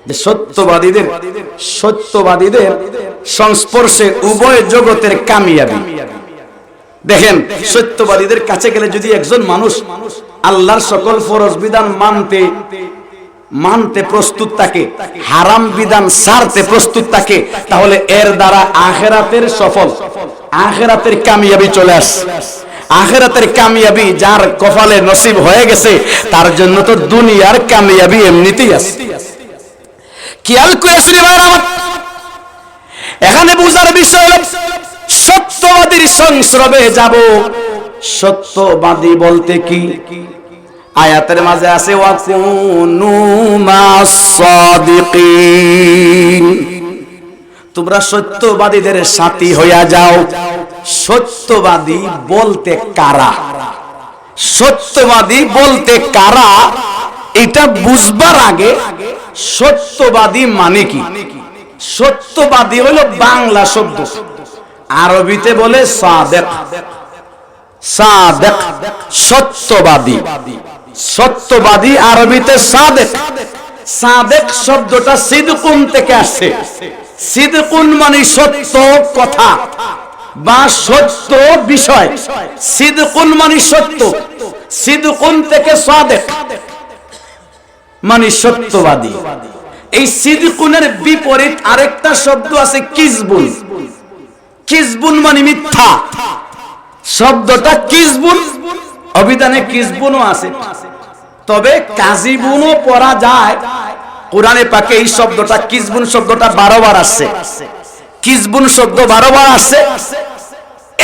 যে সত্যবাদীদের সংস্পর্শে উভয় জগতের কামিয়াবি। দেখেন, সত্যবাদীদের কাছে গেলে যদি একজন মানুষ আল্লাহর সকল ফরজ বিধান মানতে প্রস্তুত থাকে, হারাম বিধান ছাড়তে প্রস্তুত থাকে, তাহলে এর দ্বারা আখিরাতের সফল, আখিরাতের কামিয়াবি চলে আসে। আখিরাতের কামিয়াবি যার কপালে নসিব হয়ে গেছে, তার জন্য তো দুনিয়ার কামিয়াবি এমনিতেই আছে। খেয়াল করে শুনি ভাইরা আমার, এখানে বুঝার বিষয় হলো সত্যবাদীর সংস্রবে যাব। সত্যবাদী বলতে কি? আয়াতের মাঝে আছে ওয়াকুনু মাস-সাদিকিন, তোমরা সত্যবাদীদের সাথী হইয়া যাও। সত্যবাদী বলতে কারা? সত্যবাদী বলতে কারা এটা বুঝবার আগে সত্যবাদী মানে কি? সত্যবাদী হলো বাংলা শব্দ, আরবিতে বলে সাদেক। সাদেক সত্যবাদী, সত্যবাদী আরবিতে সাদেক। সাদেক শব্দটা সিদকুন থেকে আসছে। সিদকুন মানে সত্য কথা বা সত্য বিষয়। সিদকুন মানে সত্য, সিদকুন থেকে সাদেক মানে সত্যবাদী। এই সিদকুনের বিপরীত আরেকটা শব্দ আছে কিজবুন। কিজবুন মানে মিথ্যা। শব্দটা কিজবুন, অভিধানে কিজবুনও আছে, তবে কাজিবুনও পড়া যায়। কোরআনে পাকে এই শব্দটা কিজবুন শব্দটা 12 বার আসছে। কিজবুন শব্দ 12 বার আসছে।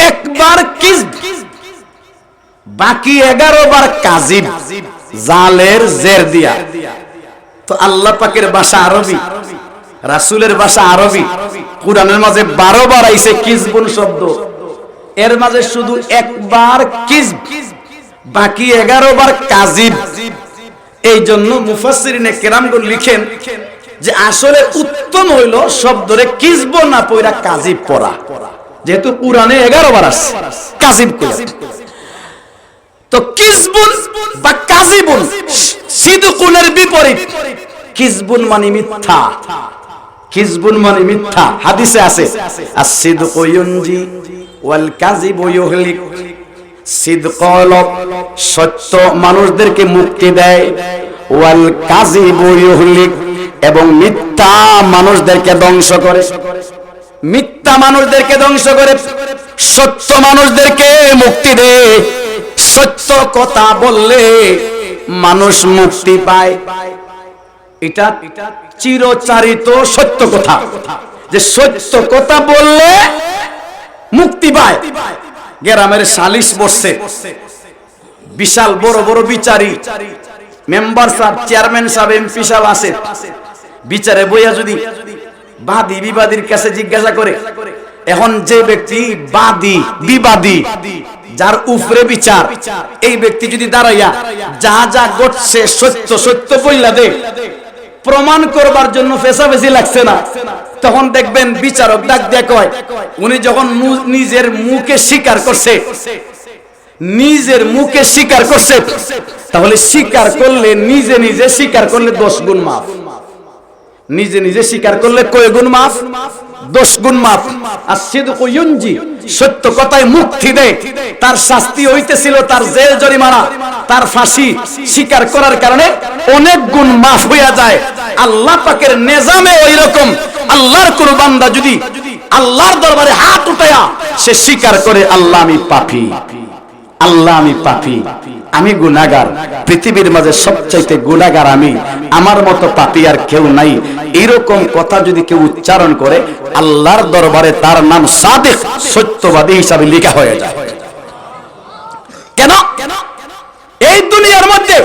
একবার কিজব, বাকি 11 বার কাজিব, জালের জের দিয়া। তো আল্লাহ পাকের ভাষা আরবি, রাসূলের ভাষা আরবি, কোরআনের মাঝে 12 বার আইছে কিজবুন শব্দ, এর মাঝে শুধু একবার কিজব, বাকি 11 বার কাজিব। এই জন্য মুফাসসিরিনে কেরামগণ লিখেন যে আসলে উত্তম হইল শব্দরে কিজব না পড়া কাজিব পড়া, যেহেতু কোরআনে 11 বার আছে কাজিব কইয়া। তো কিজবুন বা কাজিবুন সিদকুনের বিপরীত। কিজবুন মানে মিথ্যা, কিজবুন মানে মিথ্যা। হাদিসে আছে as-sidqu yunji ওয়াল কাযিবু ইউহলিক। সিদক হলো সত্য মানুষদেরকে মুক্তি দেয়, ওয়াল কাযিবু ইউহলিক, এবং মিথ্যা মানুষদেরকে ধ্বংস করে। মিথ্যা মানুষদেরকে ধ্বংস করে, সত্য মানুষদেরকে মুক্তি দেয়। সত্য কথা বললে মানুষ মুক্তি পায়, এটা চিরচারিত সত্য কথা, যে সত্য কথা বললে মুক্তি পায়। গ্রামের সালিশ বসছে, বিশাল বড় বড় বিচারী, মেম্বার সাহেব, চেয়ারম্যান সাহেব, এমপি সাহেব আছে। বিচারে বইয়া যদি বাদী বিবাদীর কাছে জিজ্ঞাসা করে, এখন যে ব্যক্তি বাদী বিবাদী, যার উপরে বিচার, এই ব্যক্তি যদি দাঁড়াইয়া যা যা ঘটছে সত্য সত্য বইলা দে, প্রমাণ করবার জন্য ফেসাফেসি লাগছে না, তখন দেখবেন বিচারক ডাক দিয়ে কয়, উনি যখন নিজের মুখে স্বীকার করছে, নিজের মুখে স্বীকার করছে, তাহলে স্বীকার করলে নিজে নিজে স্বীকার করলে 10 গুণ মাফ। নিজে নিজে স্বীকার করলে কয় গুণ মাফ? 10 গুণ মাফ। আর সিদকু ইউনজি, সত্য কথায় মুক্তি দেয়। তার শাস্তি হইতেছিল তার জেল জরিমানা, তার ফাঁসি। স্বীকার করার কারণে অনেক গুণ মাফ হইয়া যায়। আল্লাহ পাকের নিজামে ওইরকম। আল্লাহর কোন বান্দা যদি আল্লাহর দরবারে হাত উঠায়া সে স্বীকার করে, আল্লাহ আমি পাপী, আল্লাহ আমি পাপী, আমি গুনাহগার, পৃথিবীর মাঝে সবচাইতে গুনাহগার আমি, আমার মতো পাপী আর কেউ নাই, এরকম কথা যদি কেউ উচ্চারণ করে, আল্লাহর দরবারে তার নাম সাদিক, সত্যবাদী হিসাবে লেখা হয়ে যায়। কেন? এই দুনিয়ার মধ্যে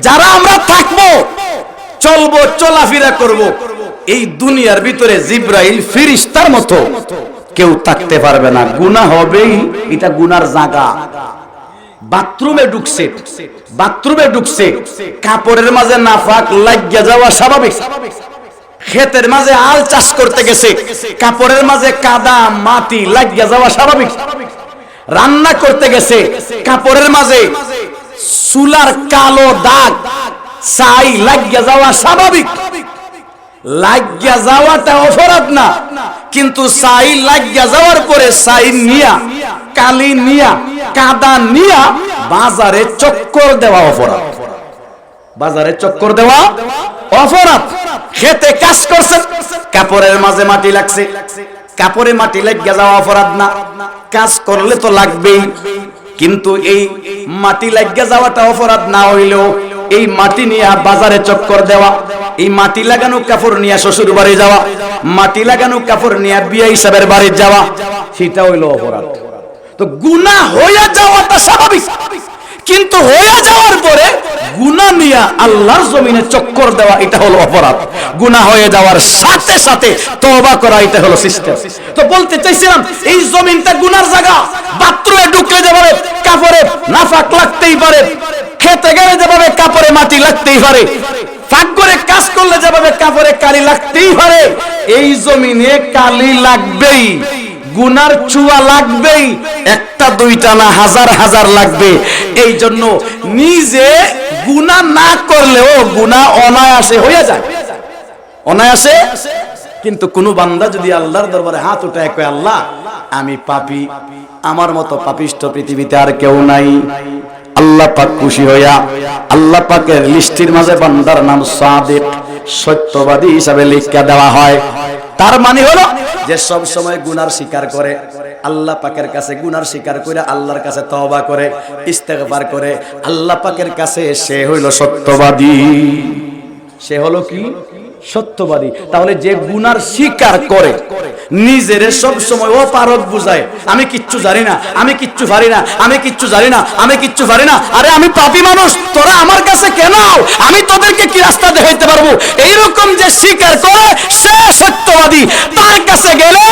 যারা আমরা থাকবো, চলবো, চলাফেরা করব, এই দুনিয়ার ভিতরে জিবরাইল ফেরেশতার মতো কেউ থাকতে পারবে না। গুনাহ হবেই, এটা গুনার জায়গা। বাথরুমে ঢুকছে, কাপড়ের মাঝে নাফাক লাগিয়া যাওয়া স্বাভাবিক। ক্ষেতের মাঝে আল চাষ করতে গেছে, কাপড়ের মাঝে কাদা মাটি লাগিয়া যাওয়া স্বাভাবিক। রান্না করতে গেছে, কাপড়ের মাঝে চুলার কালো দাগ ছাই লাগিয়া যাওয়া স্বাভাবিক। লাগিয়া যাওয়াটা অপরাধ না, কিন্তু সাই লাগিয়া যাওয়ার পরে সাই নিয়া, কালি নিয়া, কাদা নিয়া বাজারে চক্কর দেওয়া অপরাধ। বাজারে চক্কর দেওয়া অপরাধ। খেতে কাজ করছেন, কাপড়ের মাঝে মাটি লাগছে, কাপড়ে মাটি লাগিয়া যাওয়া অপরাধ না, কাজ করলে তো লাগবেই। কিন্তু এই মাটি লাগিয়া যাওয়াটা অপরাধ না হইলেও এই মাটি নিয়ে বাজারে চক্কর দেওয়া, এই মাটি লাগানো কাপড় নিয়ে শ্বশুর বাড়ি যাওয়া, মাটি লাগানো কাপড় নিয়ে বিয়ে হিসাবের বাড়ি যাওয়া, সেটা হইলো অপরাধ। তো গুনাহ হয়ে যাওয়াটা স্বাভাবিক, কিন্তু হয়ে যাওয়ার পরে গুনাহ নিয়ে আল্লাহর জমিনে চক্কর দেওয়া এটা হলো অপরাধ। গুনাহ হয়ে যাওয়ার সাথে সাথে তওবা করা এটা হলো সিস্টেম। তো বলতে চাইছিলাম এই জমিনটা গুনার জায়গা। বাথরুমে ঢুকলে যেভাবে কাপড়ে নাফাক লাগতেই পারে, খেতে গেলে যেভাবে কাপড়ে মাটি লাগতেই পারে, ফাঁক করে কাজ করলে যেভাবে কাপড়ে কালি লাগতেই পারে, এই জমিনে কালি লাগবেই, গুনার চুয়া লাগবেই, একটা দুইটা না হাজার হাজার লাগবে। এই জন্য নিজে গুনাহ না করলেও গুনাহ অনায়াসে হয়ে যায়, অনায়াসে। কিন্তু কোন বান্দা যদি আল্লাহর দরবারে হাত উঠায় কয়, আল্লাহ আমি পাপী, আমার মতো পাপিষ্ঠ পৃথিবীতে আর কেউ নাই, আল্লাহ পাক খুশি হইয়া আল্লাহ পাকের লিস্টির মাঝে বান্দার নাম সাদিক, সত্যবাদী হিসাবে লিখা দেওয়া হয়। তার মানে হলো যে সব সময় গুনার স্বীকার করে, আল্লাহ পাকের কাছে গুনার স্বীকার করে আল্লাহর কাছে তওবা করে, ইস্তেগফার করে আল্লাহ পাকের কাছে, সে হইল সত্যবাদী। সে হলো কি? সত্যবাদী। তাহলে যে গুনার স্বীকার করে, নিজের সব সময় অপারগ বুঝায়, আমি কিচ্ছু জানি না, আমি কিচ্ছু পারি না, আমি কিচ্ছু জানি না, আমি কিচ্ছু পারি না, আরে আমি পাপী মানুষ, তোরা আমার কাছে কেন আও, আমি তোদেরকে কি রাস্তা দেখাইতে পারবো, এইরকম যে স্বীকার করে সে সত্যবাদী। তার কাছে গেলে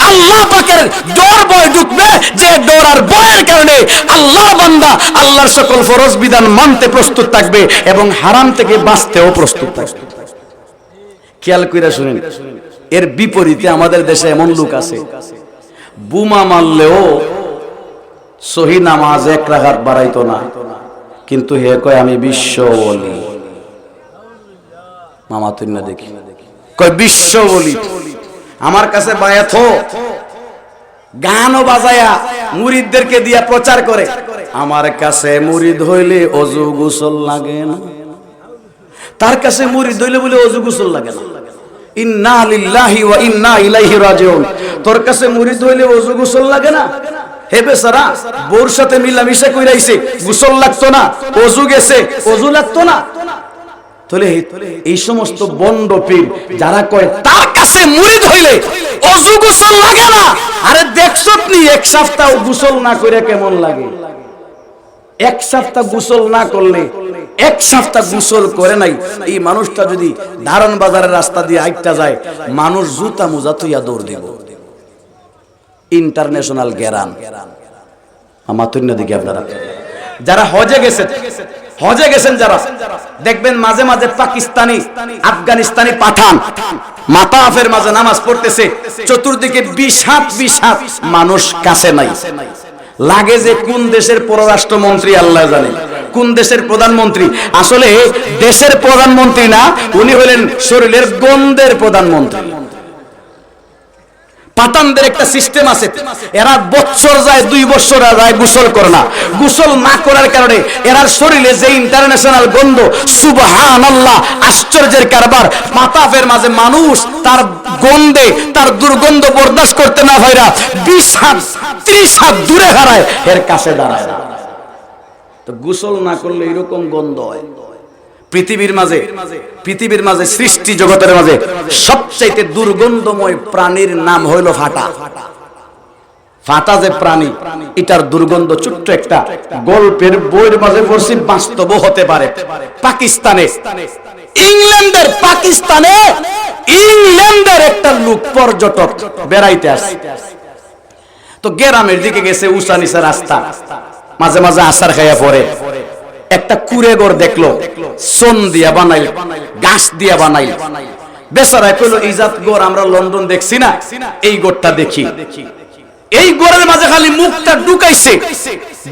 আল্লাহ পাকের ডর ভয় ঢুকবে, যে ডর আর ভয়ের কারণে আল্লাহর বান্দা আল্লাহর সকল ফরজ বিধান মানতে প্রস্তুত থাকবে এবং হারাম থেকে বাঁচতেও প্রস্তুত থাকবে। খেয়াল কইরা শুনেন, এর বিপরীতে আমাদের দেশে এমন লোক আছে, বোমা মারলেও সহি নামাজ এক রাকাত বাড়াইতো না, কিন্তু হে কয় আমি বিশ্ব বলি। মামা তুই না দেখি কয় বিশ্ব বলি, আমার কাছে বায়াত হো, গানও বাজায়া মুরিদদেরকে দিয়া প্রচার করে, আমার কাছে মুরিদ হইলে অজু গোসল লাগে না, তার কাছে মুরিদ হইলে বলে অজু গোসল লাগে না। ইন্না লিল্লাহি ওয়া ইন্না ইলাইহি রাজিউন। তোর কাছে মুরিদ হইলে অজু গোসল লাগে না? হে বেচারা, বউর সাথে মিলামিশা কইরাইছে, গোসল লাগতো না, অজু গেছে, অজু লাগতো না। তাহলে এই সমস্ত বন্ড পীর যারা কয় তার কাছে মুরিদ হইলে অজু গোসল লাগে না, আরে দেখছো নি এক সপ্তাহ গোসল না কইরা কেমন লাগে? এক সপ্তাহ গোসল না করলে, এক সপ্তাহ গোসল করে নাই, এই মানুষটা যদি ধারণ বাজারের রাস্তা দিয়ে আইটা যায়, মানুষ জুতা মোজা তুইয়া দৌড় দিব। ইন্টারন্যাশনাল গ্যারান আমার তুই না দিকে আপনারা যারা হজে গেছেন, হজে গেছেন যারা, দেখবেন মাঝে মাঝে পাকিস্তানি, আফগানিস্তানি পাঠান মাতাফের মাঝে নামাজ পড়তেছে, চতুর্দিকে 20 হাত মানুষ কাছে নাই। লাগে যে কোন দেশের পররাষ্ট্রমন্ত্রী আল্লাহ জানে, কোন দেশের প্রধানমন্ত্রী। আসলে দেশের প্রধানমন্ত্রী না, উনি হলেন শরীরের গন্ধের প্রধানমন্ত্রী। পাঠানদের একটা সিস্টেম আছে, এরা বছর যায় 2 বছর যায় গোসল করে না। গোসল না করার কারণে এরা শরীরে যে ইন্টারন্যাশনাল গন্ধ, সুবহানাল্লাহ, আশ্চর্যের কারবার। মাতাফের মাঝে মানুষ তার গন্ধে, তার দুর্গন্ধ বরদাস্ত করতে না পাইরা 20 হাত 30 হাত দূরে হারায়, এর কাছে দাঁড়ায় না। তো গোসল না করলে এরকম গন্ধ হয়। পৃথিবীর মাঝে সৃষ্টি জগতের মাঝে সবচাইতে দুর্গন্ধময় প্রাণীর নাম হইল ফাটা। ফাটা যে প্রাণী, এটার দুর্গন্ধ ছোট্ট একটা গল্পের বইয়ের মাঝে পড়ছি, বাস্তব হতে পারে। ইংল্যান্ডের একটা লোক পর্যটক বেড়াইতে আসে, তো গ্রামের দিকে গেছে, উঁচা নিচা রাস্তা, মাঝে মাঝে আসার খাইয়া পড়ে, একটা কুড়ে ঘর দেখলো, সোন দিয়া বানাইল, গাছ দিয়া বানাইল। বেচারা কইলো এই জাত ঘর আমরা লন্ডন দেখছি না, এই ঘরটা দেখি। এই ঘরের মাঝে খালি মুখটা ঢুকাইছে,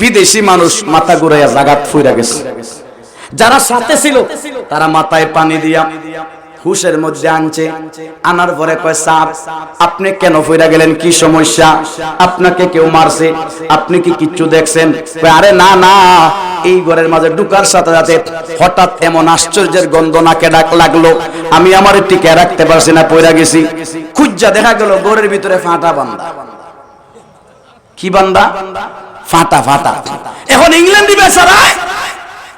বিদেশি মানুষ মাথা ঘুরাইয়া জাগাত ফুইরা গেছে। যারা সাথে ছিল তারা মাথায় পানি দিয়া হুশের মধ্যে আনছে, আনার পরে কয় সাহেব আপনি কেন ফিরে গেলেন, কি সমস্যা, আপনাকে কেউ মারছে, আপনি কি কিচ্ছু দেখছেন? আরে না না, এই ঘরের মাঝে ঢুকার সাথে সাথে হঠাৎ এমন আশ্চর্যের গন্ধ নাকে লাগলো, আমি আমার টিকে রাখতে পারছি না, পয়রা গেছি। খুঁজা দেখা গেল ঘরের ভিতরে ফাটা বান্দা। কি বান্দা? ফাটা ফাটা। এখন ইংল্যান্ডি বেচারা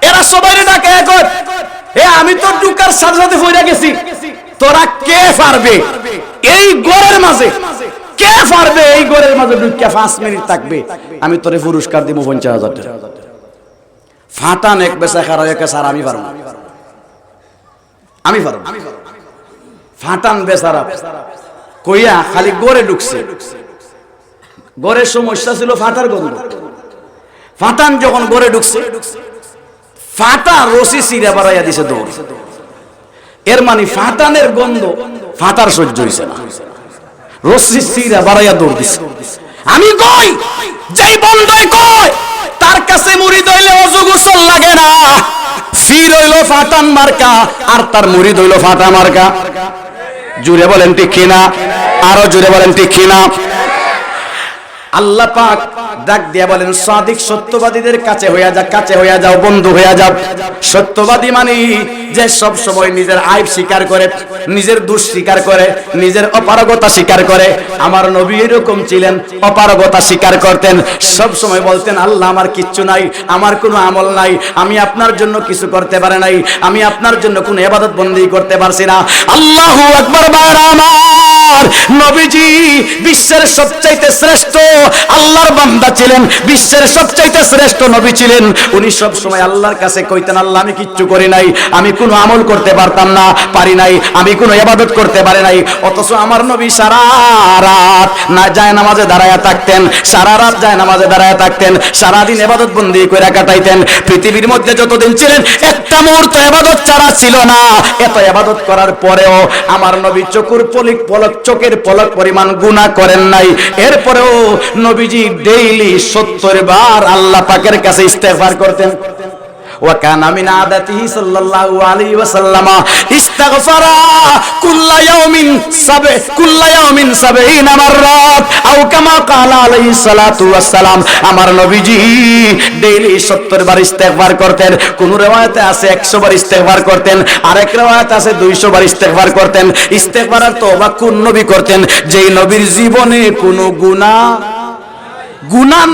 এরা সবাই ডাকে এখন, আমি তো ঢুকার সাথে সাথে পয়রা গেছি, তোরা কে পারবে এই ঘরের মাঝে, কে পারবে এই ঘরের মাঝে ঢুকিয়া 5 মিনিট থাকবে, আমি তোরে পুরস্কার দিব 50,000 টাকা। ফাটান এক বেচা খারা একে স্যার আমি পারবো, আমি পারবো। ফাটান বেচারা কইয়া খালি গড়ে ঢুকছে। গড়ের সমস্যা ছিল ফাটার গন্ধ। ফাটান যখন গড়ে ঢুকছে, ফাটা রশি সিরা বাড়াইয়া দিছে দৌড়। এর মানে ফাটানের গন্ধ ফাটার সহ্য হইছে না, রশি সিরা বাড়াইয়া দৌড় দিছে। আমি কই যেই বন্ধই কয় তার কাছে মুরিদ হইলে ওযু গোসল লাগে না, ফির হইল ফাটান মার্কা আর তার মুরিদ হইল ফাটা মার্কা। জুড়ে বলেন ঠিক কিনা, আরো জুড়ে বলেন ঠিক কিনা। আল্লাহ পাক ডাক দিয়া বলেন সাদিক সত্যবাদীদের কাছে হইয়া যা, কাছে হইয়া যাও, বন্ধু হইয়া যাও। সত্যবাদী মানে যে সব সময় নিজের আইব স্বীকার করে, নিজের দোষ স্বীকার করে, নিজের অপারগতা স্বীকার করে। আমার নবী এরকম ছিলেন, অপারগতা স্বীকার করতেন, সব সময় বলতেন আল্লাহ আমার কিচ্ছু নাই, আমার কোনো আমল নাই, আমি আপনার জন্য কিছু করতে পারে নাই, আমি আপনার জন্য কোনো ইবাদত বন্দেগী করতে পারছি না। আল্লাহু আকবার। বারা আমার নবীজি বিশ্বের সবচাইতে শ্রেষ্ঠ আল্লাহর বান্দা ছিলেন, বিশ্বের সবচাইতে শ্রেষ্ঠ নবী ছিলেন। উনি সব সময় আল্লাহর কাছে কইতেন আল্লাহ আমি কিচ্ছু করি নাই, আমি কোনো আমল করতে পারতাম না, পারি নাই, আমি কোনো ইবাদত করতে পারি নাই। অথচ আমার নবী সারা রাত না যায় নামাজে দাঁড়ায়া থাকতেন, সারা রাত যায় নামাজে দাঁড়ায়া থাকতেন, সারা দিন ইবাদত বন্দেগী কইরা কাটাইতেন। পৃথিবীর মধ্যে যতদিন ছিলেন একটা মুহূর্ত ইবাদত ছাড়া ছিল না। এত ইবাদত করার পরেও আমার নবী চোখের পলক পরিমাণ গুনাহ করেন নাই। এরপরেও নবীজি ডেইলি 70 বার আল্লাহ পাকের কাছে ইস্তেগফার করতেন। وكان من عادته صلى الله عليه وسلم استغفر كل يوم 70 مرات او كما قال عليه الصلاه والسلام। আমার নবীজি ডেইলি 70 বার ইস্তেগফার করতেন। কোন riwayate আছে 100 বার ইস্তেগফার করতেন, আরেক riwayate আছে 200 বার ইস্তেগফার করতেন। ইস্তেগফার আর তওবা কোন নবী করতেন? যেই নবীর জীবনে কোনো গুনাহ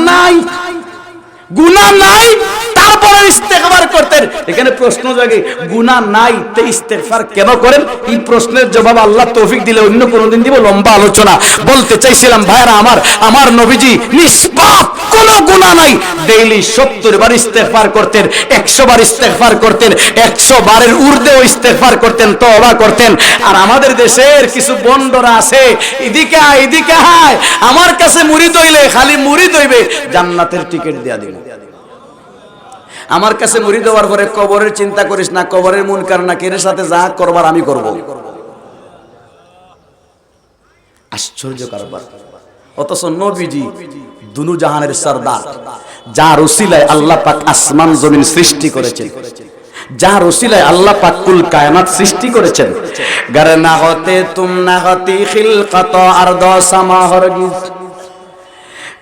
নাই, গুনাহ নাই তারপরে ইস্তেগফার করতেন। এখানে প্রশ্ন জাগে গুনাহ নাই তে ইস্তেগফার কেন করেন? এই প্রশ্নের জবাব আল্লাহ তৌফিক দিলে অন্য কোনদিন দিব, লম্বা আলোচনা। বলতে চাইছিলাম ভাইরা আমার নবীজি নিষ্পাপ, কোনো গুনাহ নাই, ডেইলি 70 বার ইস্তেগফার করতেন, 100 বার ইস্তেগফার করতেন, 100 বারের ঊর্ধ্বেও ইস্তেগফার করতেন, তওবা করতেন। আর আমাদের দেশের কিছু বন্ডরা আছে, এদিকে এদিকে হায়, আমার কাছে মুরিদ হইলে খালি মুরিদ হইবে, জান্নাতের টিকিট দেয়া দিন। আমার কাছে মুরিদ হওয়ার পরে কবরের চিন্তা করিস না, কবরের মুনকার নাকিরের সাথে যা করবার আমি করব। আশ্চর্য কারবার। অথচ নবীজি দুনু জাহানের সরদার, যার উসিলায় আল্লাহ পাক আসমান জমিন সৃষ্টি করেছেন, যার উসিলায় আল্লাহ পাক কুল কায়নাত সৃষ্টি করেছেন। গার না হতে তুম না হতি খিলকত আরদ সামা হরগিজ,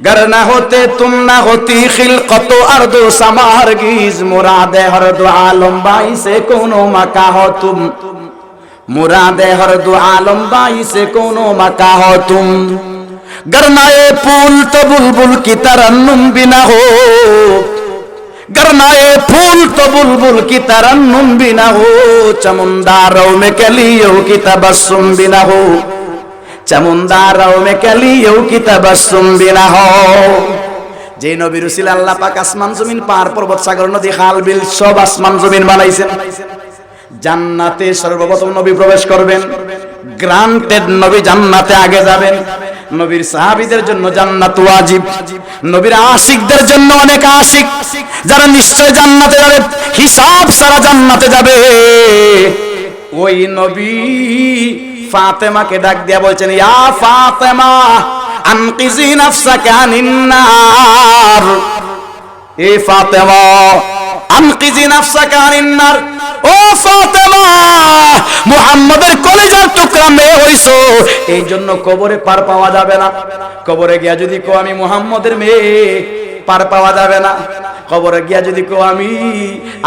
गर ना होते तुम ना होती खिलकतो अर्दो समा हरगिज, मुरादे हर दो आलम बाई से कोनो मका हो तुम, मुरादे हर दो आलम बाई से कोनो मका हो तुम। गरनाए फूल तो बुलबुल की तरन्नुम भी ना हो, गरनाए फूल तो बुलबुल की तरन्नुम भी ना हो, चमुंदारों में कलियों की तबस्सुम भी ना हो, चमुंदारों में कलियों की तबस्सुम भी ना हो। যে নবীর উসিলা আল্লাহ পাক আসমান জমিন পাহাড় পর্বত সাগর নদী খাল বিল সব আসমান জমিন বানাইছেন। জান্নাতে সর্বপ্রথম নবী প্রবেশ করবেন, গ্রান্টেড নবী জান্নাতে আগে যাবেন। নবীর সাহাবীদের জন্য জান্নাত ওয়াজিব, নবীর আশিকদের জন্য অনেক আশিক যারা নিশ্চয় জান্নাতে যাবে, হিসাব ছাড়া জান্নাতে যাবে। ওই নবী ফাতেমাকে ডাক দিয়া বলছেন, ইয়া ফাতেমা আনকিজি নাফসাকা আনিন নার। এ ফাতেমা আনকিজি নাফসাকা আনিন নার। ও ফাতেমা, মুহাম্মাদের কলিজার টুকরা মেয়ে হইছো, এই জন্য কবরে পার পাওয়া যাবে না। কবরে গিয়া যদি কো আমি মুহাম্মাদের মেয়ে, পার পাওয়া যাবে না। কবরে গিয়া যদি কো আমি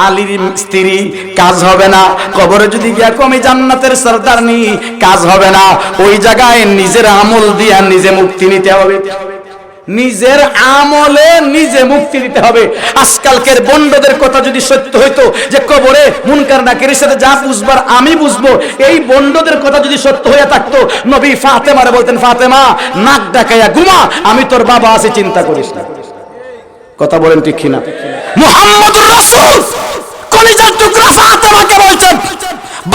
আলীর স্ত্রী, কাজ হবে না। কবরে যদি গিয়া কো আমি জান্নাতের সরদারনি, কাজ হবে না। ওই জায়গায় নিজের আমল দিয়া নিজে মুক্তি নিতে হবে, নিজের আমলে নিজে মুক্তি দিতে হবে। আজকালকের বন্ডদের কথা যদি সত্য হইতো যে কবরে মুনকার নাকিরের সাথে যা বুঝবার আমি বুঝবো, এই বন্ডদের কথা যদি সত্য হয়ে থাকতো, নবী ফাতেমারে বলতেন, ফাতেমা নাক ডাকাইয়া ঘুমা, আমি তোর বাবা আছি, চিন্তা করিস না। কথা বলেন ঠিক কিনা? মুহাম্মদুর রাসূল কলিজার টুকরা ফাতেমাকে বলছেন,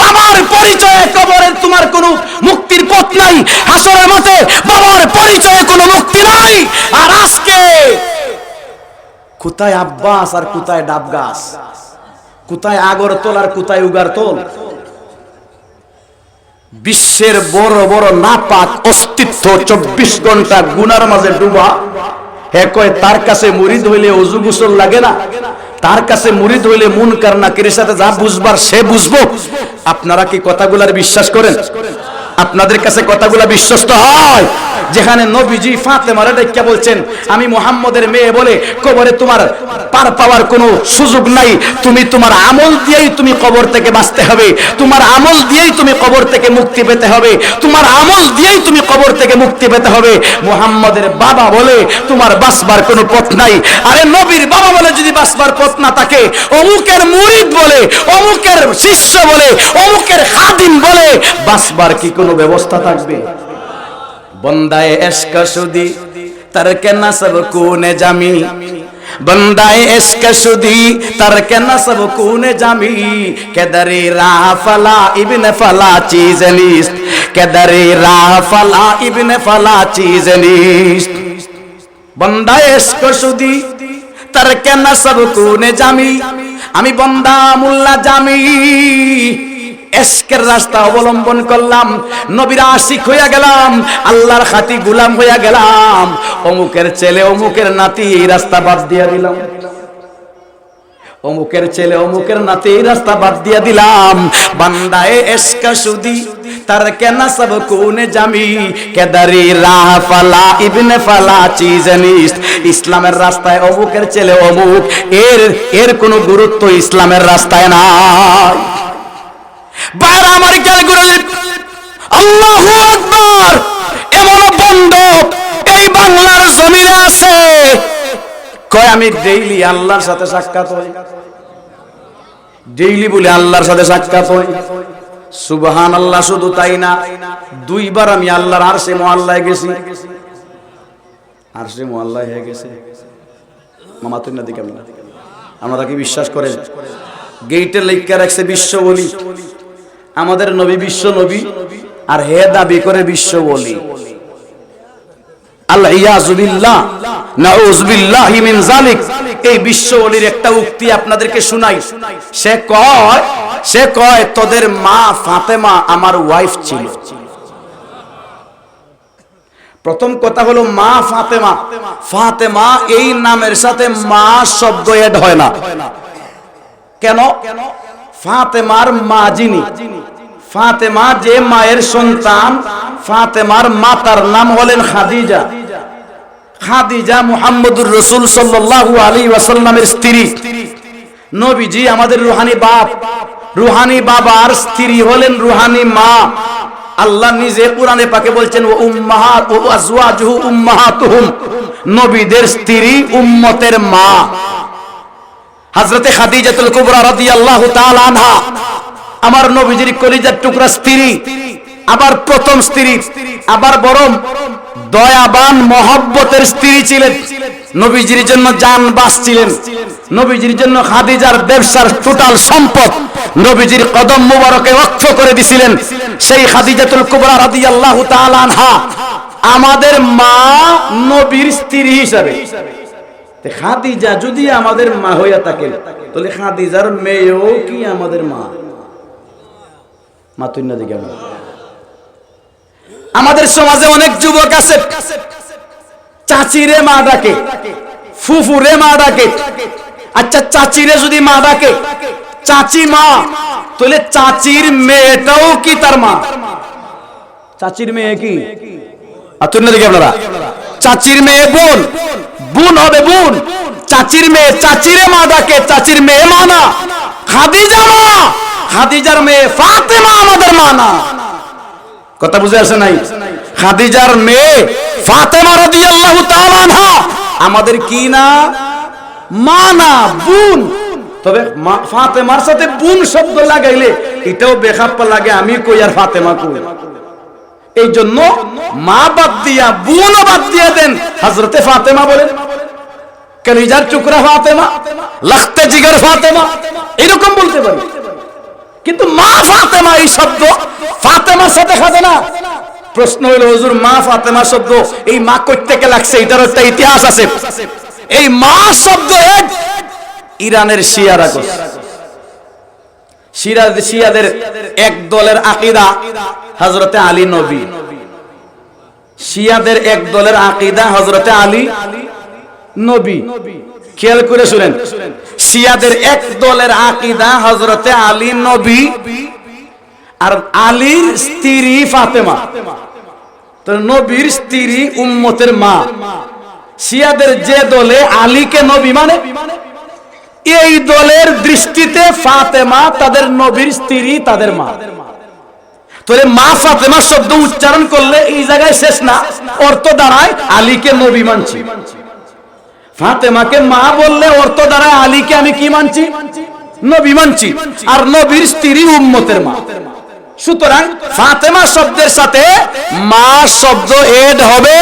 বাবার পরিচয়ে কবরে তোমার কোনো মুক্তির পথ নাই, হাসরের মাঠে বাবার পরিচয়ে কোনো মুক্তি নাই। আর আজকে কোথায় আব্বাস আর কোথায় ডাব গাছ, কোথায় আগরতল আর কোথায় উগারতল? বিশ্বের বড় বড় নাপাক অস্তিত্ব 24 ঘন্টা গুনার মাঝে ডুবা। হে কয় তার কাছে মুরিদ হইলে ওযু গোসল লাগে না, তার কাছে মুরিদ হইলে মুনকার নাকিরের সাথে যা বুঝবার সে বুঝবো। আপনারা কি কথাগুলার বিশ্বাস করেন? আপনাদের কাছে কথাগুলা বিশ্বস্ত হয়? যেখানে নবীজি ফাতেমারে ডাইকা বলছেন, আমি মুহাম্মদের মেয়ে বলে কবরে তোমার পার পাওয়ার কোনো সুযোগ নাই, তুমি তোমার আমল দিয়েই তুমি কবর থেকে বাঁচতে হবে, তোমার আমল দিয়েই তুমি কবর থেকে মুক্তি পেতে হবে, তোমার আমল দিয়েই তুমি কবর থেকে মুক্তি পেতে হবে। মুহাম্মদের বাবা বলে তোমার বাঁচবার কোনো পথ নাই। আরে নবীর বাবা বলে যদি বাঁচবার পথ না থাকে, অমুকের মুরিদ বলে, অমুকের শিষ্য বলে, অমুকের খাদিম বলে বাঁচবার কি কোনো ব্যবস্থা থাকবে? বন্দায়ে ইশক শুদি তারকে নাসব কোনে জামি, বন্দায়ে ইশক শুদি তারকে নাসব কোনে জামি, কেদারে রাহ ফালা ইবনে ফালা চিজ নিস্ত, কেদারে রাহ ফালা ইবনে ফালা চিজ নিস্ত। বন্দায়ে ইশক শুদি তারকে নাসব কোনে জামি, আমি বন্দা মোল্লা জামি এশকের রাস্তা অবলম্বন করলাম, নবীর আশিক হইয়া গেলাম, আল্লাহর খাঁটি গোলাম হইয়া গেলাম। অমুকের ছেলে অমুকের নাতি এই রাস্তা বাদ দিয়া দিলাম, অমুকের ছেলে অমুকের নাতি এই রাস্তা বাদ দিয়া দিলাম। বান্দায়ে ইশক শুদি তারকে নাসব কোনে জামি, কেদারি রাহ ফালা ইবনে ফালা চিজ নিস্ত। ইসলামের রাস্তায় অমুকের ছেলে অমুক, এর কোনো গুরুত্ব ইসলামের রাস্তায় নাই। বাইরে আমার ক্যালকুলেট, আল্লাহু আকবার। এমন বন্ধ এই বাংলার জমিনে আছে, কয় আমি ডেইলি আল্লাহর সাথে সাক্ষাৎ হই, ডেইলি বলে আল্লাহর সাথে সাক্ষাৎ হই। সুবহানাল্লাহ। শুধু তাই না, 2 বার আমি আল্লাহর আরশে মুআল্লায় গেছি, আরশে মুআল্লায় হয়ে গেছে। মামা তুই না দিকে আমরা কি বিশ্বাস করেন? গেইটে লেখা রাখছে বিশ্ব ওলি, আমাদের নবী বিশ্ব নবী, আর হে দাবি করে বিশ্ব ওলি। আল্লাহ ইয়াযু বিল্লাহ, নাউযু বিল্লাহি মিন যালিক। এই বিশ্ব ওলির একটা উক্তি আপনাদেরকে শোনাই। সে কয় তোদের মা ফাতেমা আমার ওয়াইফ ছিল। প্রথম কথা হলো মা ফাতেমা, ফাতেমা এই নামের সাথে মা শব্দ এড হয় না। কেন? ফাতেমার মা যিনি, ফাতেমা যে মায়ের সন্তান, ফাতেমার মাতার নাম হলেন খাদিজা। খাদিজা মুহাম্মদুর রাসূল সাল্লাল্লাহু আলাইহি ওয়াসাল্লামের স্ত্রী। নবীজি আমাদের রুহানি বাপ, রুহানি বাবার স্ত্রী হলেন রুহানি মা। আল্লাহ নিজে কুরআনে পাকে বলছেন, ও উম্মাহাত ও আজওয়াজুহু উম্মাহাতুহুম, নবীদের স্ত্রী উম্মতের মা। হযরতে খাদিজাতুল কুবরা রাদিয়াল্লাহু তাআলা আনহা আমার নবীজির কলিজার টুকরা স্ত্রী, আবার প্রথম স্ত্রী, আবার বরং দয়াবান মহব্বতের স্ত্রী ছিলেন। নবীজির জন্য জান বাঁচছিলেন, নবীজির জন্য খাদিজার ব্যবসার টোটাল সম্পদ নবীজির কদম মুবারকে ওয়াকফ করে দিয়েছিলেন। সেই খাদিজাতুল কুবরা রাদিয়াল্লাহু তাআলা আনহা আমাদের মা, নবীর স্ত্রী হিসাবে। খাদিজা যদি আমাদের মা হইয়া থাকেন, তাহলে খাদিজার মেয়েও কি আমাদের মা? মাতুন্না দিকে আমাদের সমাজে অনেক যুবক আছে, চাচি রে মা ডাকে, ফুফু রে মা ডাকে, আচ্ছা চাচিরে যদি মা ডাকে, চাচি মা, তাহলে চাচির মেয়েটাও কি তার মা? চাচির মেয়ে কি? আপনারা চাচির মেয়ে বোন, বোন হবে বোন। চাচির মেয়ে চাচিরে মা ডাকে, চাচির মেয়ে মা না। খাদিজা মা, খাদিজার মেয়ে ফাতেমা আমাদের মা না। কথা বুঝে আসে নাই? খাদিজার মেয়ে ফাতেমা রাদিয়াল্লাহু তাআলা আনহা আমাদের কি না? মা না, বোন। তবে ফাতেমার সাথে বোন শব্দ লাগাইলে এটাও বেখাপ্পা লাগে, আমি কই আর ফাতেমা কই। এই জন্য মা বাদ দিয়া বোন বাদ দিয়া দেন, হযরতে ফাতেমা বলেন, কলিজার টুকরা ফাতেমা, লাখতে জিগর ফাতেমা, এরকম বলতে পারি। কিন্তু মা ফাতেমা এই শব্দ ফাতেমার সাথে খাবে না। প্রশ্ন হলো হুজুর মা ফাতেমা শব্দ এই মা কই থেকে লাগছে? এটার একটা ইতিহাস আছে। এই মা শব্দ ইরানের শিয়ারা কইছে। শিয়াদের এক দলের আকীদা হযরতে আলী নবী। শিয়াদের এক দলের আকীদা হযরতে আলী নবী। খেয়াল করে শুনেন, শিয়াদের এক দলের আকীদা হযরতে আলী নবী আর আলীর স্ত্রী ফাতেমা। তো নবীর স্ত্রী উম্মতের মা। শিয়াদের যে দলে আলীকে নবী মানে, এই দলের দৃষ্টিতে ফাতেমা তাদের নবীর স্ত্রী, তাদের মা। তাহলে মা ফাতেমা শব্দ উচ্চারণ করলে এই জায়গায় শেষ না, অর্থ দাঁড়ায় আলীকে নবী মানছি। ফাতেমাকে মা বললে অর্থ দাঁড়ায় আলীকে আমি কি মানছি? নবী মানছি। আর নবীর স্ত্রী উম্মতের মা। সুতরাং ফাতেমা শব্দের সাথে মা শব্দ এড হবে।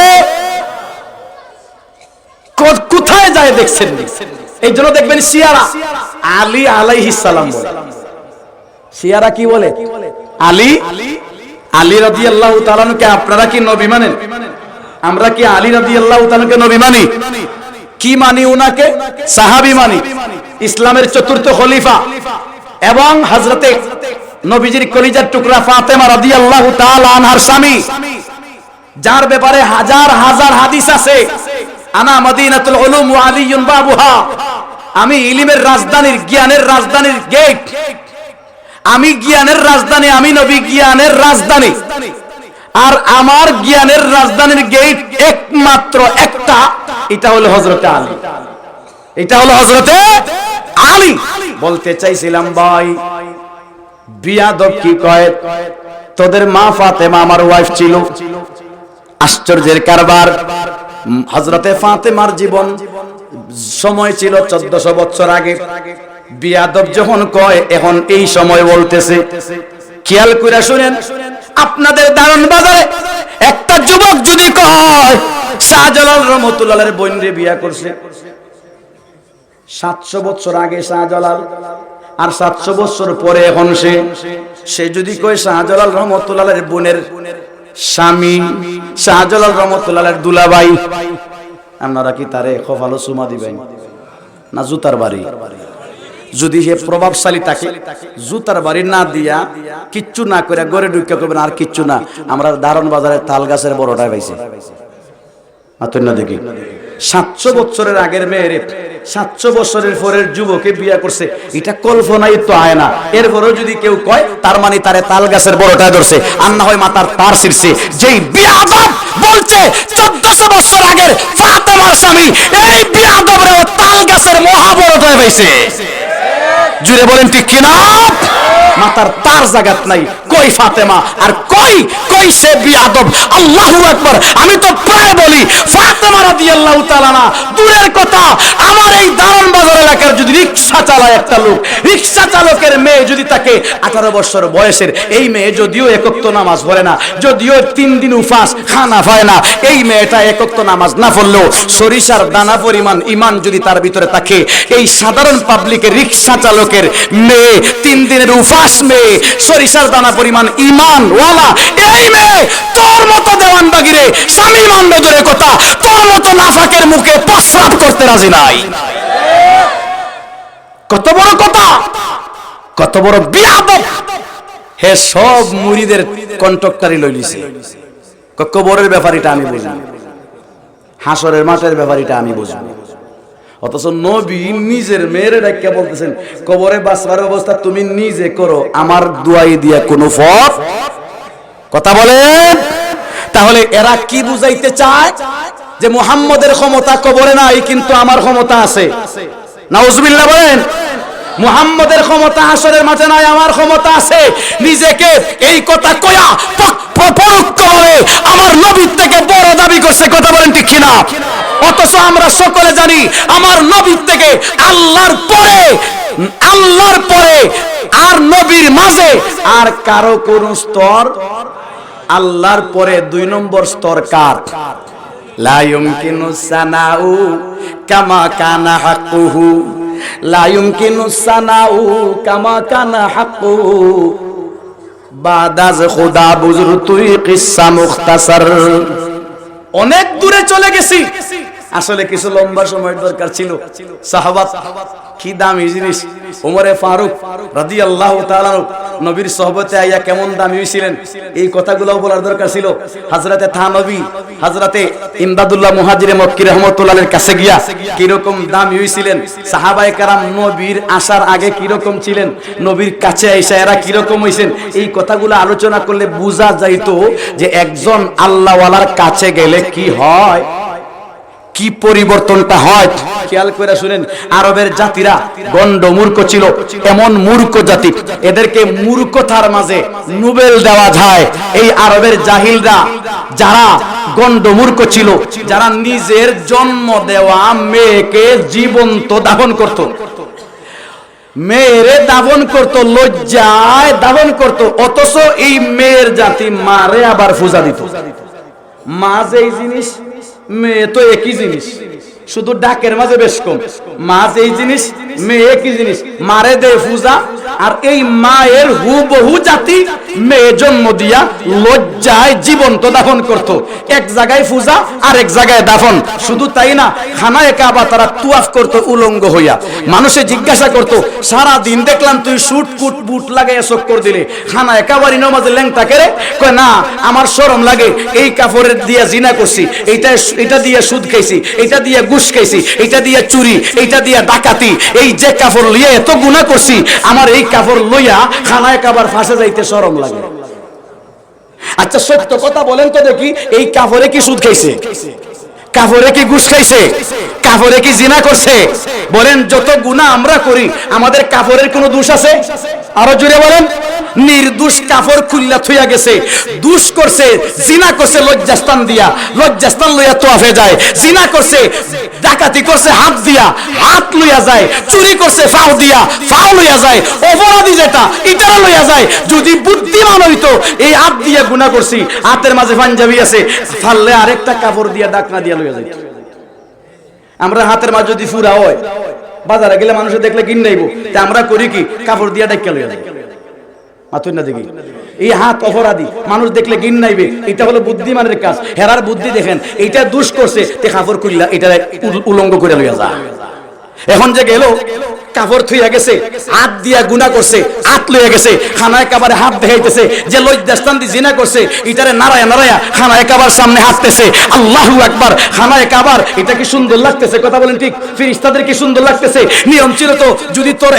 কোথায় যায় দেখছেন? এই জন্য দেখবেন শিয়ারা আলী আলাইহিস সালাম বলে। শিয়ারা কি বলে? আলী, আলী রাদিয়াল্লাহু তাআলা কে আপনারা কি নবী মানেন? আমরা কি আলী রাদিয়াল্লাহু তাআলা কে নবী মানি? কি মানি? উনাকে সাহাবী মানি, ইসলামের চতুর্থ খলিফা এবং হযরতে নবীজির কলিজার টুকরা ফাতেমা রাদিয়াল্লাহু তাআলা আনহার স্বামী, যার ব্যাপারে হাজার হাজার হাদিস আছে। আনা মদিনাতুল উলুম ওয়া আলিয়ুন বাবুহা, আমি ইলমের রাজধানীর, জ্ঞানের রাজধানীর গেট। আমি জ্ঞানের রাজধানী, আমি নবী জ্ঞানের রাজধানী। আর আমার জ্ঞানের রাজধানীর গেট একমাত্র একটা, এটা হলো হযরতে আলী। এটা হলো হযরতে আলী। বলতে চাইছিলাম ভাই, বিয়াদব কি কয়, তোদের মা ফাতেমা আমার ওয়াইফ ছিল। আশ্চর্যের কারবার, হযরতে ফাতেমার জীবন সময় ছিল 1400 বছর আগে। বিয়াদব যখন কয় এখন এই সময় বলতেছে। খেয়াল করে শুনেন, আপনাদের দারুন বাজারে একটা যুবক যদি কয় শাহজালাল রহমাতুল্লাহর বোনরে বিয়া করছে 700 বছর আগে শাহজালাল, আর 700 বছর পরে এখন সে যদি কয় শাহজালাল রহমাতুল্লাহর বোনের স্বামী, শাহজালাল রহমাতুল্লাহর দুলাভাই, আপনারা কি তারে খোফালো সুমা দিবেন না জুতার বাড়ি? যদি সে প্রভাবশালী থাকে, জুতার বাড়ি না দিয়া কিচ্ছু না করে ঘরে ঢুকে করবেন আর কিচ্ছু না। আমরা দারুন বাজারে তাল গাছের বড়টাই পাইছি না দেখি। 700 বছরের আগের মেয়েরে 700 বছরের পরের যুবকে বিয়ে করছে, এটা কল্পনাই তো আয় না। এরপরেও যদি কেউ কয় তার মানে তারে তাল গাছের বড়টাই ধরছে, আর না হয় মাথার তার ছিঁড়ছে। যেই বিয়াদব বলছে 1400 বছর আগের ফাতেমার স্বামী, এই বিয়াদবরে তাল গাছের মহা বড়টাই পাইছে। জুড়ে বলেন ঠিক কিনা? মাথার তার জাগাত নাই। কই ফাতেমা আর কই সে বিয়াদব। আল্লাহু আকবার। আমি তো প্রায় বলি ফাতেমা রাদিয়াল্লাহু তাআলা না, দূরের কথা আমার এই দারুন বাজার এলাকার যদি রিকশা চালায় একটা লোক, রিকশা চালকের মেয়ে যদি তাকে 18 বছর বয়সের, এই মেয়ে যদিও একক্ত নামাজ পড়ে না, যদিও 3 দিন উপাস খানা পায় না, এই মেয়েটা একক্ত নামাজ না পড়লেও সরিষার দানা পরিমাণ ঈমান যদি তার ভিতরে থাকে, এই সাধারণ পাবলিকের রিকশা চালকের মেয়ে, 3 দিনের উপাস মেয়ে, সরিষার দানা পরিমাণ ঈমান ওয়ালা, এই মেয়ে তোর মতো দেওয়ানবাগিরে স্বামী মান্য দূরের কথা, তোর মতো নাফাকের মুখে প্রস্রাব করতে রাজি নাই। কত বড় কথা, কত বড় বিয়াদব। হে সব মুরিদের কন্ট্রাক্টরি লইলিছে। কবরের ব্যাপারটা আমি বুঝি, হাসরের মাঠের ব্যাপারটা আমি বুঝবো। অথচ নবী নিজের মেয়েরে ডাক্কা বলতেছেন কবরে বাঁচবার অবস্থা তুমি নিজে করো, আমার দুয়াই দিয়া কোনো ফল। কথা বলেন। তাহলে এরা কি বুঝাইতে চায়? যে মুহাম্মদের ক্ষমতা কবরে নাই, কিন্তু আমার ক্ষমতা আছে। নাউজুবিল্লাহ বলেন। মুহাম্মদের ক্ষমতা হাসরের মাঝে নাই, আমার ক্ষমতা আছে। নিজেকে এই কথা কয়া পরোক্ষভাবে আমার নবীর থেকে বড় দাবি করছে। কথা বলেন ঠিক কিনা? অথচ আমরা সকলে জানি আমার নবীর থেকে আল্লাহর পরে আর নবীর মাঝে আর কারো কোন স্তর, আল্লাহর পরে 2 নম্বর স্তর কার? লা ইউমকিনু সানাউ কামা কানা হাক্কুহু, লা ইউমকিনু সানাউ কামা কানা হাক্কুহু, বাদাজ খুদা বুজুর তুই কিসসা মুখতাসার। অনেক দূরে চলে গেছি, আসলে কিছু লম্বা সময়ের দরকার ছিল। সাহাবা কি দামি জিনিস। ওমরে ফারুক রাদিয়াল্লাহু তাআলা নবীর সোহবতে আইয়া কেমন দামি হইছিলেন, এই কথাগুলো বলার দরকার ছিল। হযরতে থানবী, হযরতে ইমদাদুল্লাহ মুহাজিরে মক্কি রাহমাতুল্লাহর কাছে গিয়া কি রকম দামি হইছিলেন, সাহাবায়ে কেরাম নবীর আসার আগে কি রকম ছিলেন, নবীর কাছে আইসা এরা কি রকম হইছেন, এই কথাগুলো আলোচনা করলে বোঝা যাইতো যে একজন আল্লাহওয়ালার কাছে গেলে কি হয়, কি পরিবর্তনটা হয়। খেয়াল করে শুনেন, আরবের জাতিরা গন্ড মূর্খ ছিল, এমন মূর্খ জাতি, এদেরকে মূর্খতার মাঝে নোবেল দেওয়া যায়। এই আরবের জাহিলরা যারা গন্ড মূর্খ ছিল, যারা নিজের জন্ম দেওয়া মেয়েকে জীবন্ত দাফন করত, মেয়েরে দাফন করত, লজ্জায় দাফন করত, অথচ এই মেয়ের জাতি মারে আবার পূজা দিত। মা যেই জিনিস, মেয়ে তো একই জিনিস, শুধু ডাকের মাঝে বেশ কম। মা যেই জিনিস, মেয়ে একই জিনিস, মারে দেয় পূজা। আর এই মায়ের হুবহু জাতি মেয়ে জন্ম দিয়া লজ্জায় জীবন্ত দাফন করত। এক জায়গায় পূজা আর এক জায়গায় দাফন। শুধু তাই না, খানায়ে কাবা তারা তুয়াফ করত উলঙ্গ হইয়া। মানুষে জিজ্ঞাসা করত, সারা দিন দেখলাম তুই শুট কুট বুট লাগাইয়া চক্কর দিলে, খানায়ে কাবার নামাজে ল্যাংটা কেরে? কয় না, আমার শরম লাগে, এই কাপড়ের দিয়া জিনা করছি, এটা দিয়ে সুদ খাইছি, এটা দিয়ে ঘুষ খাইছি, এটা দিয়ে চুরি, এটা দিয়ে ডাকাতি, এই যে কাপড় লইয়া এত গুনাহ করছি, আমার এই কাপড় লইয়া খানায়ে কাবার ফাঁসে যাইতে শরম লাগে। আচ্ছা সত্য কথা বলেন তো দেখি, এই কাপড়ে কি সুদ খাইছে? কাপড়ে কি ঘুষ খাইছে? কাপড়ে কি জিনা করছে? বলেন, যত গুনাহ আমরা করি আমাদের কাপড়ের কোনো দোষ আছে? আরো জোরে বলেন। নির্দোষ কাপড় খুললা থইয়া গেছে, দুষ করছে, জিনা করছে লজ্জাস্থান দিয়া, লজ্জাস্থান লইয়া তোয়াফে যায়, জিনা করছে, ডাকাতি করছে হাত দিয়া, হাত লইয়া যায়, চুরি করছে ফাও দিয়া, ফাও লইয়া যায়, অপরাধী যেটা এটা লইয়া যায়। যদি বুদ্ধিমান হইতো এই হাত দিয়া গুনাহ করছি, হাতের মাঝে পাঞ্জাবি আছে, ফাললে আরেকটা কাপড় দিয়া ডাকনা দিয়া লইয়া যায়। আমরা হাতের মাঝে যদি ফুরা হয়, বাজারে গেলে মানুষে দেখলে কিনাইব, তা আমরা করি কি, কাপড় দিয়া ডাক্কা লইয়া যায়। মাতুই না দেখি, এই হাত অপরাধী, মানুষ দেখলে গিন নাইবে, এটা হলো বুদ্ধিমানের কাজ। হেরার বুদ্ধি দেখেন, এইটা দুষ করছে, তে কাপড় খুললা এটা উলঙ্গ করে লইয়া যা। এখন যে গেল কাপড় থইয়া গেছে, হাত দিয়া গুনাহ করছে, হাত লইয়া গেছে, খানায়ে কাবারে হাত দেখাইতেছে, যে লজ্জাস্থান দিয়ে জিনা করছে এটারে নারায়া নারায়া খানায়ে কাবার সামনে হাঁটতেছে, আল্লাহু আকবার। খানায়ে কাবার এটা কি সুন্দর লাগতেছে? কথা বলেন ঠিক? ফেরেশতাদের কি সুন্দর লাগতেছে? নিয়ম ছিল তো, যদি তোর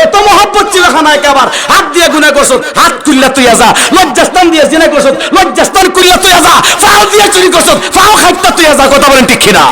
এত মহব্বত ছিল খানায়ে কাবার, হাত দিয়া গুনাহ করছ, হাত খুললা তুইয়া যা। লজ্জাস্থান দিয়ে জিনা করছ, লজ্জাস্থান খুললা তুইয়া যা। ফাও দিয়া চুরি করছ, ফাও খাইতা তুইয়া যা। কথা বলেন ঠিক কিনা?